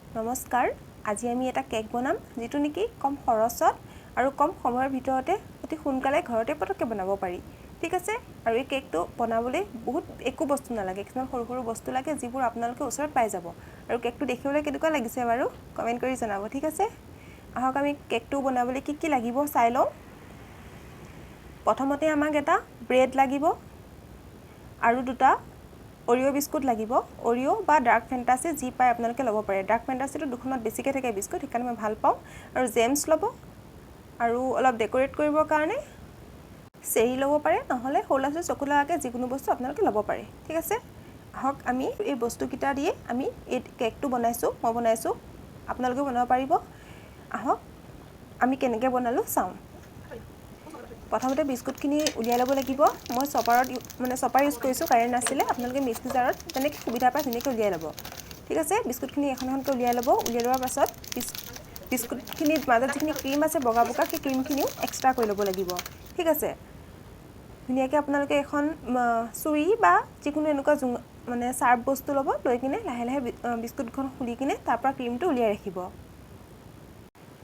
নমস্কাৰ আজি আমি এটা কেক বনাম যেটো নেকি কম খৰচত আৰু কম সময়ৰ ভিতৰতে অতি সোনকালে ঘৰতে পটককে বনাব পাৰি ঠিক আছে আৰু এই কেকটো বনাবলৈ বহুত একো বস্তু নালাগে কিছুমান সৰু সৰু বস্তু লাগে যিবোৰ আপোনালোকে ওচৰত পাই যাব আৰু কেকটো দেখিবলৈ কেনেকুৱা লাগিছে বাৰু কমেন্ট কৰি জনাব ঠিক আছে আহক আমি কেকটো বনাবলৈ কি লাগিব চাই লওঁ প্ৰথমতে আমাক এটা ব্ৰেড লাগিব আৰু দুটা Oreo বিস্কুট লাগিব Oreo বা ডাৰ্ক ফ্যান্টাসি জি পাই আপোনালোকে ল'ব পাৰে ডাৰ্ক ফ্যান্টাসিটো দুখনত বেছিকৈ থাকে বিস্কুট সেইকাৰণে মই ভাল পাওঁ আৰু জেমছ ল'ব আৰু অলপ ডেকোৰেট কৰিবৰ কাৰণে চেৰি ল'ব পাৰে নহলে হোলাছে চকোলাকে যিকোনো বস্তু আপোনালোকে ল'ব পাৰে ঠিক আছে আহক আমি এই বস্তুকিটা দিয়ে আমি এই কেকটো বনাইছো মই বনাইছো আপোনালোকে বনাব পাৰিব আহক আমি কেনেকৈ বনালো চাওঁ প্ৰথমতে বিস্কুটখিনি উলিয়াই ল'ব লাগিব মই চপাৰত মানে চপাৰ ইউজ কৰিছো কাৰেন্ট নাছিলে আপোনালোকে মিক্সি জাৰত তেনেকৈ সুবিধা পায় তেনেকৈ উলিয়াই ল'ব ঠিক আছে বিস্কুটখিনি এখনকৈ উলিয়াই ল'ব উলিয়াই লোৱাৰ পাছত বিস্কুটখিনিৰ মাজত যিখিনি ক্ৰীম আছে বগা বগা সেই ক্ৰীমখিনিও এক্সট্ৰা কৰি ল'ব লাগিব ঠিক আছে ধুনীয়াকৈ আপোনালোকে এখন চুৰি বা যিকোনো এনেকুৱা মানে সাৰ্ভ বস্তু ল'ব লৈ কিনে লাহে লাহে বিস্কুটখন খুলি কিনে তাৰ পৰা ক্ৰীমটো উলিয়াই ৰাখিব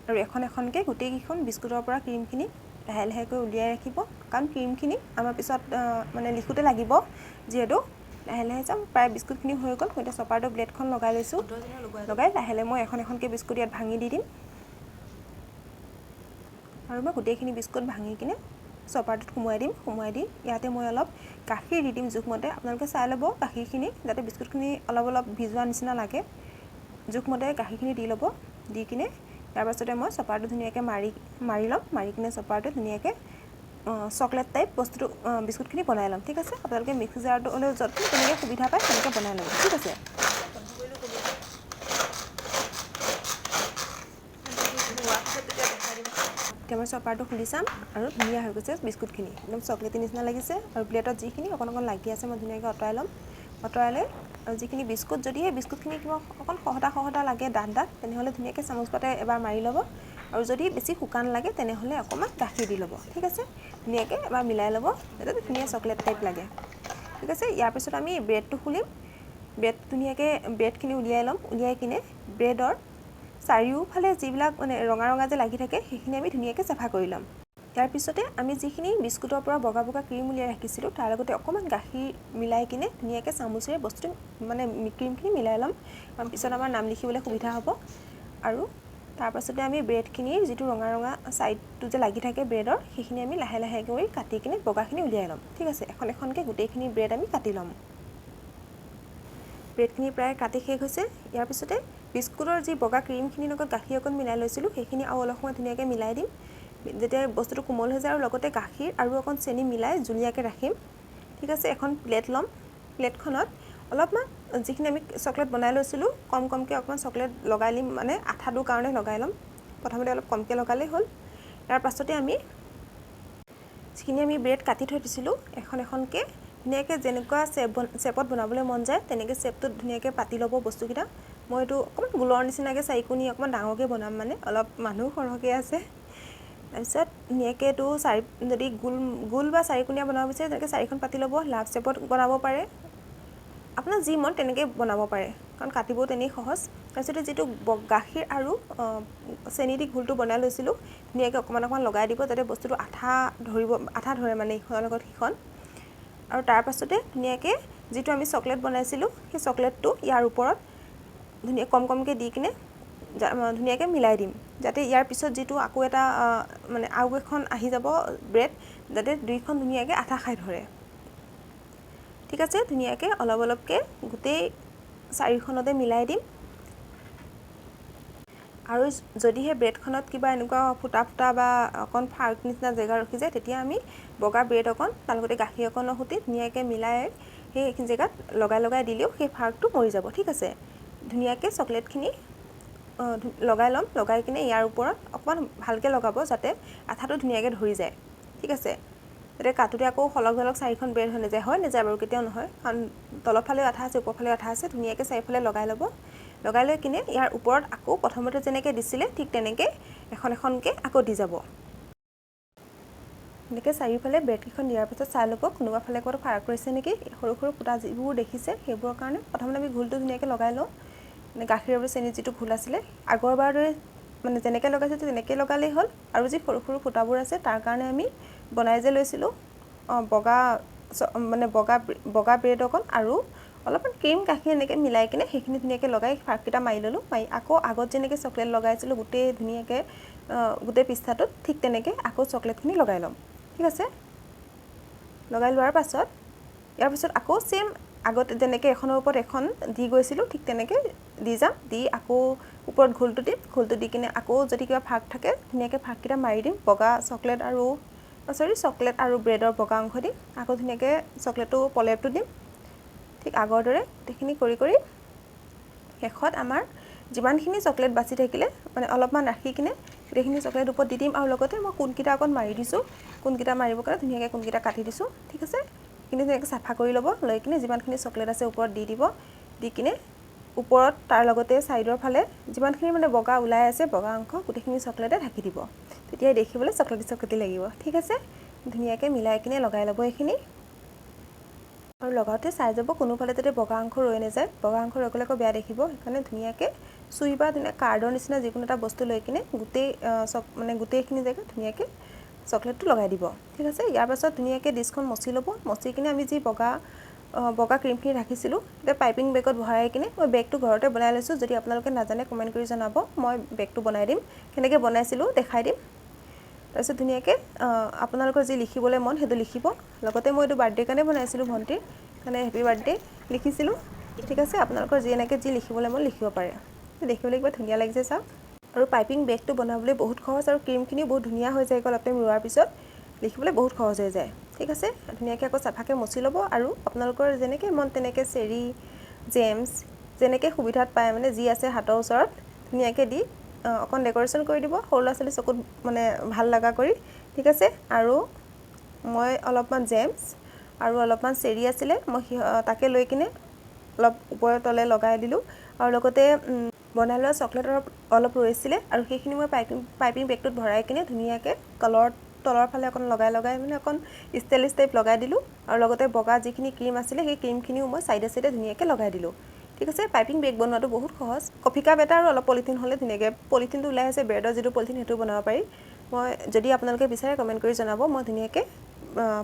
আৰু এখন এখনকৈ গোটেই কিখন বিস্কুটৰ পৰা ক্ৰীমখিনি লাহে লাহেকৈ উলিয়াই ৰাখিব কাৰণ ক্ৰীমখিনি আমাৰ পিছত মানে লিখোতে লাগিব যেহেতু লাহে লাহে যাম প্ৰায় বিস্কুটখিনি হৈ গ'ল মই এতিয়া চপাৰটো ব্লেডখন লগাই লৈছো লগাই লাহে লাহে মই এখন এখনকৈ বিস্কুট ইয়াত ভাঙি দি দিম আৰু মই গোটেইখিনি বিস্কুট ভাঙি কিনে চপাৰটোত সোমোৱাই দি ইয়াতে মই অলপ গাখীৰ দি দিম জোখমতে আপোনালোকে চাই ল'ব গাখীৰখিনি যাতে বিস্কুটখিনি অলপ অলপ ভিজোৱা নিচিনা লাগে জোখমতে গাখীৰখিনি দি ল'ব দি কিনে তাৰ পাছতে মই চপাৰটো ধুনীয়াকৈ মাৰি ল'ম মাৰি কিনে চপাৰটো ধুনীয়াকৈ চকলেট টাইপ বস্তুটো বিস্কুটখিনি বনাই ল'ম ঠিক আছে আপোনালোকে মিক্সি জাৰটো হ'লেও য'ত তেনেকৈ সুবিধা পায় তেনেকৈ বনাই ল'ব ঠিক আছে এতিয়া মই চপাৰটো খুলি চাম আৰু ধুনীয়া হৈ গৈছে বিস্কুটখিনি একদম চকলেটি নিচিনা লাগিছে আৰু প্লেটত যিখিনি অকণ অকণ লাগি আছে মই ধুনীয়াকৈ অঁতৰাই ল'ম অঁতৰালে আৰু যিখিনি বিস্কুট যদি এই বিস্কুটখিনি কিবা অকণ খহটা লাগে ডাঠ তেনেহ'লে ধুনীয়াকৈ চামুচ পাতে এবাৰ মাৰি ল'ব আৰু যদি বেছি শুকান লাগে তেনেহ'লে অকণমান গাখীৰ দি ল'ব ঠিক আছে ধুনীয়াকৈ এবাৰ মিলাই ল'ব যাতে ধুনীয়া চকলেট টাইপ লাগে ঠিক আছে ইয়াৰ পিছত আমি ব্ৰেডটো খুলিম ব্ৰেড ধুনীয়াকৈ ব্ৰেডখিনি উলিয়াই ল'ম উলিয়াই কিনে ব্ৰেডৰ চাৰিওফালে যিবিলাক মানে ৰঙা ৰঙা যে লাগি থাকে সেইখিনি আমি ধুনীয়াকৈ চাফা কৰি ল'ম ইয়াৰ পিছতে আমি যিখিনি বিস্কুটৰ পৰা বগা বগা ক্ৰীম উলিয়াই ৰাখিছিলোঁ তাৰ লগতে অকণমান গাখীৰ মিলাই কিনে ধুনীয়াকৈ চামুচেৰে বস্তুটো মানে ক্ৰীমখিনি মিলাই ল'ম কাৰণ পিছত আমাৰ নাম লিখিবলৈ সুবিধা হ'ব আৰু তাৰ পাছতে আমি ব্ৰেডখিনিৰ যিটো ৰঙা ৰঙা সাইডটো যে লাগি থাকে ব্ৰেডৰ সেইখিনি আমি লাহে লাহে কৰি কাটি কিনে বগাখিনি উলিয়াই ল'ম ঠিক আছে এখন এখনকৈ গোটেইখিনি ব্ৰেড আমি কাটি ল'ম ব্ৰেডখিনি প্ৰায় কাটি শেষ হৈছে ইয়াৰ পিছতে বিস্কুটৰ যি বগা ক্ৰীমখিনিৰ লগত গাখীৰ অকণ মিলাই লৈছিলোঁ সেইখিনি আৰু অলপ সময় ধুনীয়াকৈ মিলাই দিম যেতিয়া বস্তুটো কোমল হৈ যায় আৰু লগতে গাখীৰ আৰু অকণ চেনি মিলাই জুলীয়াকৈ ৰাখিম ঠিক আছে এখন প্লেট ল'ম প্লেটখনত অলপমান যিখিনি আমি চকলেট বনাই লৈছিলোঁ কমকৈ অকণমান চকলেট লগাই লিম মানে আঠাটোৰ কাৰণে লগাই ল'ম প্ৰথমতে অলপ কমকৈ লগালেই হ'ল ইয়াৰ পাছতে আমি যিখিনি আমি ব্ৰেড কাটি থৈ দিছিলোঁ এখন এখনকৈ ধুনীয়াকৈ যেনেকুৱা শেপত বনাবলৈ মন যায় তেনেকৈ শেপটোত ধুনীয়াকৈ পাতি ল'ব বস্তুকেইটা মই এইটো অকণমান গোলৰ নিচিনাকৈ চাৰিকোণী অকণমান ডাঙৰকৈ বনাম মানে অলপ মানুহ সৰহকৈ আছে তাৰপিছত ধুনীয়াকৈ এইটো যদি গোল বা চাৰিকোণীয়া বনাব বিচাৰে তেনেকৈ চাৰিখন পাতি ল'ব লাভ শেপত বনাব পাৰে আপোনাৰ যি মন তেনেকৈ বনাব পাৰে কাৰণ কাটিবও তেনেই সহজ তাৰপিছতে যিটো গাখীৰ আৰু চেনি দি ঘোলটো বনাই লৈছিলোঁ ধুনীয়াকৈ অকণমান লগাই দিব যাতে বস্তুটো আঠা ধৰে মানে ইখনৰ লগত সিখন আৰু তাৰ পাছতে ধুনীয়াকৈ যিটো আমি চকলেট বনাইছিলোঁ সেই চকলেটটো ইয়াৰ ওপৰত ধুনীয়া কমকৈ দি কিনে ধুনীয়াকৈ মিলাই দিম যাতে ইয়াৰ পিছত যিটো আকৌ এটা মানে আৰু এখন আহি যাব ব্ৰেড যাতে দুইখন ধুনীয়াকৈ আঠা খাই ধৰে ঠিক আছে ধুনীয়াকৈ অলপ অলপকৈ গোটেই চাৰিখনতে মিলাই দিম আৰু যদিহে ব্ৰেডখনত কিবা এনেকুৱা ফুটা বা অকণ ফাৰ্ক নিচিনা জেগা ৰখি যায় তেতিয়া আমি বগা ব্ৰেড অকণ তাৰ লগতে গাখীৰ অকণৰ সৈতে ধুনীয়াকৈ মিলাই সেই জেগাত লগাই দিলেও সেই ফাৰ্কটো মৰি যাব ঠিক আছে ধুনীয়াকৈ চকলেটখিনি লগাই ল'ম লগাই কিনে ইয়াৰ ওপৰত অকণমান ভালকৈ লগাব যাতে আঠাটো ধুনীয়াকৈ ধৰি যায় ঠিক আছে যাতে কাটোতে আকৌ হলক চাৰিখন ব্ৰেড হৈ নাযায় বাৰু কেতিয়াও নহয় কাৰণ তলৰ ফালেও আঠা আছে ওপৰ ফালেও আঠা আছে ধুনীয়াকৈ চাৰিফালে লগাই ল'ব লগাই লৈ কিনে ইয়াৰ ওপৰত আকৌ প্ৰথমতে যেনেকৈ দিছিলে ঠিক তেনেকৈ এখন এখনকৈ আকৌ দি যাব এনেকৈ চাৰিওফালে ব্ৰেডকেইখন দিয়াৰ পিছত চাই ল'ব কোনোবা ফালে ফাৰ্ক ৰৈছে নেকি সৰু সৰু ফুটা যিবোৰ দেখিছে সেইবোৰৰ কাৰণে প্ৰথমতে আমি ঘোলটো ধুনীয়াকৈ লগাই লওঁ মানে গাখীৰ আৰু চেনি যিটো ঘোল আছিলে আগৰবাৰ দৰে মানে যেনেকৈ লগাইছোঁ তেনেকৈ লগালেই হ'ল আৰু যি সৰু সৰু ফুটাবোৰ আছে তাৰ কাৰণে আমি বনাই যে লৈছিলোঁ বগা ব্ৰেড অকণ আৰু অলপমান ক্ৰীম গাখীৰ এনেকৈ মিলাই কিনে সেইখিনি ধুনীয়াকৈ লগাই ফাঁককেইটা মাৰি ল'লোঁ মাৰি আকৌ আগত যেনেকৈ চকলেট লগাইছিলোঁ গোটেই ধুনীয়াকৈ গোটেই পিস্তাটোত ঠিক তেনেকৈ আকৌ চকলেটখিনি লগাই ল'ম ঠিক আছে লগাই লোৱাৰ পাছত ইয়াৰ পিছত আকৌ সেম আগতে যেনেকৈ এখনৰ ওপৰত এখন দি গৈছিলোঁ ঠিক তেনেকৈ দি যাম দি আকৌ ওপৰত ঘোলটো দিম ঘোলটো দি কিনে আকৌ যদি কিবা ফাঁক থাকে ধুনীয়াকৈ ফাঁককেইটা মাৰি দিম বগা চকলেট আৰু ব্ৰেডৰ বগা অংশ দিম আকৌ ধুনীয়াকৈ চকলেটটো পলেপটো দিম ঠিক আগৰ দৰে গোটেইখিনি কৰি কৰি শেষত আমাৰ যিমানখিনি চকলেট বাচি থাকিলে মানে অলপমান ৰাখি কিনে গোটেইখিনি চকলেট ওপৰত দি দিম আৰু লগতে মই কোনকেইটা অকণ মাৰি দিছোঁ কোনকেইটা মাৰিবৰ কাৰণে ধুনীয়াকৈ কোনকেইটা কাটি দিছোঁ ঠিক আছে কিন্তু ধুনীয়াকৈ চাফা কৰি ল'ব লৈ কিনে যিমানখিনি চকলেট আছে ওপৰত দি দিব দি কিনে ওপৰত তাৰ লগতে ছাইডৰ ফালে যিমানখিনি মানে বগা ওলাই আছে বগা অংশ গোটেইখিনি চকলেটে ঢাকি দিব তেতিয়াই দেখিবলৈ চকলেটি লাগিব ঠিক আছে ধুনীয়াকৈ মিলাই কিনে লগাই ল'ব এইখিনি আৰু লগাওঁতে চাই যাব কোনোফালে যাতে বগা অংশ ৰৈ নাযায় বগা অংশ ৰৈ গ'লে আকৌ বেয়া দেখিব সেইকাৰণে ধুনীয়াকৈ চুই বা কাৰ্ডৰ নিচিনা যিকোনো এটা বস্তু লৈ কিনে গোটেইখিনি জেগাত ধুনীয়াকৈ চকলেটটো লগাই দিব ঠিক আছে ইয়াৰ পাছত ধুনীয়াকৈ ডিছখন মচি ল'ব মচি কিনে আমি যি বগা ক্ৰীমখিনি ৰাখিছিলোঁ এতিয়া পাইপিং বেগত ভৰাই কিনে মই বেগটো ঘৰতে বনাই লৈছোঁ যদি আপোনালোকে নাজানে কমেণ্ট কৰি জনাব মই বেগটো বনাই দিম কেনেকৈ বনাইছিলোঁ দেখাই দিম তাৰপিছত ধুনীয়াকৈ আপোনালোকৰ যি লিখিবলৈ মন সেইটো লিখিব লগতে মই এইটো বাৰ্থডে কাৰণে বনাইছিলোঁ ভণ্টিৰ মানে হেপী বাৰ্থডে লিখিছিলোঁ ঠিক আছে আপোনালোকৰ যি লিখিবলৈ মন লিখিব পাৰে দেখিবলৈ কিবা ধুনীয়া লাগিছে চাওক আৰু পাইপিং বেগটো বনাবলৈ বহুত সহজ আৰু ক্ৰীমখিনিও বহুত ধুনীয়া হৈ যায় অলপ টাইম ৰোৱাৰ পিছত লিখিবলৈ বহুত সহজ হৈ যায় ঠিক আছে ধুনীয়াকৈ আকৌ চাফাকৈ মচি ল'ব আৰু আপোনালোকৰ যেনেকৈ মন তেনেকৈ চেৰি জেমছ যেনেকৈ সুবিধাত পায় মানে যি আছে হাতৰ ওচৰত ধুনীয়াকৈ দি অকণ ডেক'ৰেশ্যন কৰি দিব সৰু ল'ৰা ছোৱালী চকুত মানে ভাল লগা কৰি ঠিক আছে আৰু মই অলপমান জেমছ আৰু অলপমান চেৰি আছিলে মই তাকে লৈ কিনে অলপ ওপৰে তলে লগাই দিলোঁ আৰু লগতে বনাই লোৱা চকলেট অলপ ৰৈছিলে আৰু সেইখিনি মই পাইপিং বেগটোত ভৰাই কিনে ধুনীয়াকৈ তলৰ ফালে অকণ লগাই মানে অকণ ষ্টাইলিছ টাইপ লগাই দিলোঁ আৰু লগতে বগা যিখিনি ক্ৰীম আছিলে সেই ক্ৰীমখিনিও মই চাইডে ধুনীয়াকৈ লগাই দিলোঁ ঠিক আছে পাইপিং বেগ বনোৱাটো বহুত সহজ কফি কাপ এটা আৰু অলপ পলিথিন হ'লে ধুনীয়াকৈ পলিথিনটো ওলাই আছে ব্ৰেডৰ যিটো পলিথিন সেইটো বনাব পাৰি মই যদি আপোনালোকে বিচাৰে কমেণ্ট কৰি জনাব মই ধুনীয়াকৈ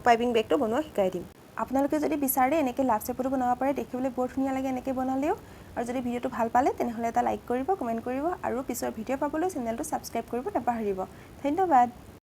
পাইপিং বেগটো বনোৱা শিকাই দিম আপোনালোকে যদি বিচাৰে এনেকৈ লাভ চেপতো বনাব পাৰে দেখিবলৈ বৰ ধুনীয়া লাগে এনেকৈ বনালেও আৰু যদি ভিডিঅ'টো ভাল পালে তেনেহ'লে এটা লাইক কৰিব কমেণ্ট কৰিব আৰু পিছৰ ভিডিঅ' পাবলৈ চেনেলটো ছাবস্ক্ৰাইব কৰিব নাপাহৰিব ধন্যবাদ